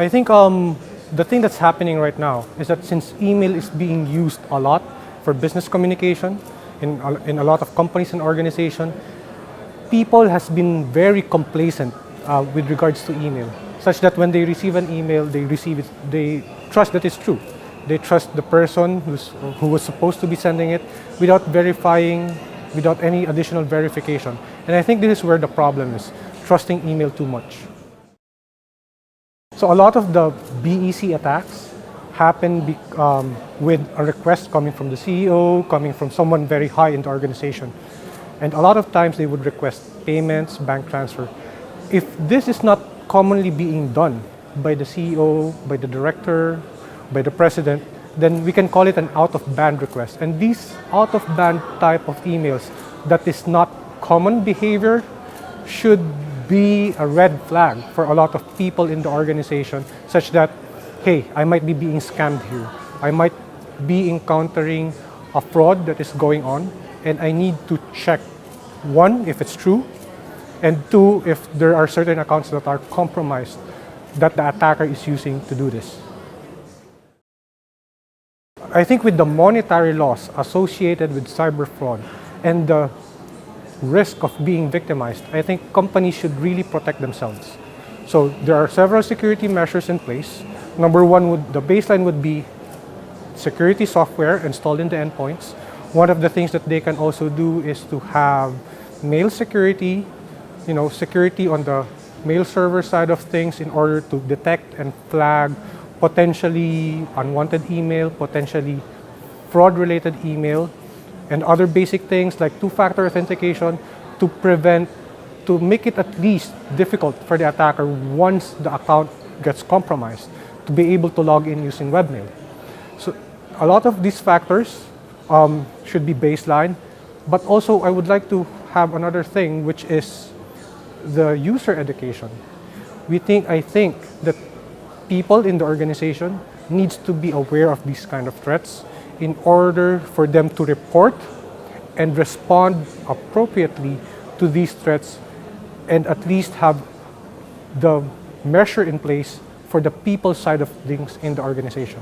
I think the thing that's happening right now is that since email is being used a lot for business communication in a lot of companies and organizations, people has been very complacent with regards to email, such that when they receive an email, they trust that it's true. They trust the person who was supposed to be sending it without verifying, without any additional verification. And I think this is where the problem is, trusting email too much. So a lot of the BEC attacks happen with a request coming from the CEO, coming from someone very high in the organization. And a lot of times they would request payments, bank transfer. If this is not commonly being done by the CEO, by the director, by the president, then we can call it an out-of-band request. And these out-of-band type of emails that is not common behavior should be a red flag for a lot of people in the organization, such that, hey, I might be being scammed here. I might be encountering a fraud that is going on, and I need to check, one, if it's true, and two, if there are certain accounts that are compromised that the attacker is using to do this. I think with the monetary loss associated with cyber fraud and the risk of being victimized, I think companies should really protect themselves. So there are several security measures in place. Number one, the baseline would be security software installed in the endpoints. One of the things that they can also do is to have mail security, security on the mail server side of things in order to detect and flag potentially unwanted email, potentially fraud-related email, and other basic things like two-factor authentication to make it at least difficult for the attacker once the account gets compromised to be able to log in using webmail. So a lot of these factors should be baseline, but also I would like to have another thing, which is the user education. I think that people in the organization needs to be aware of these kind of threats in order for them to report and respond appropriately to these threats, and at least have the measure in place for the people side of things in the organization.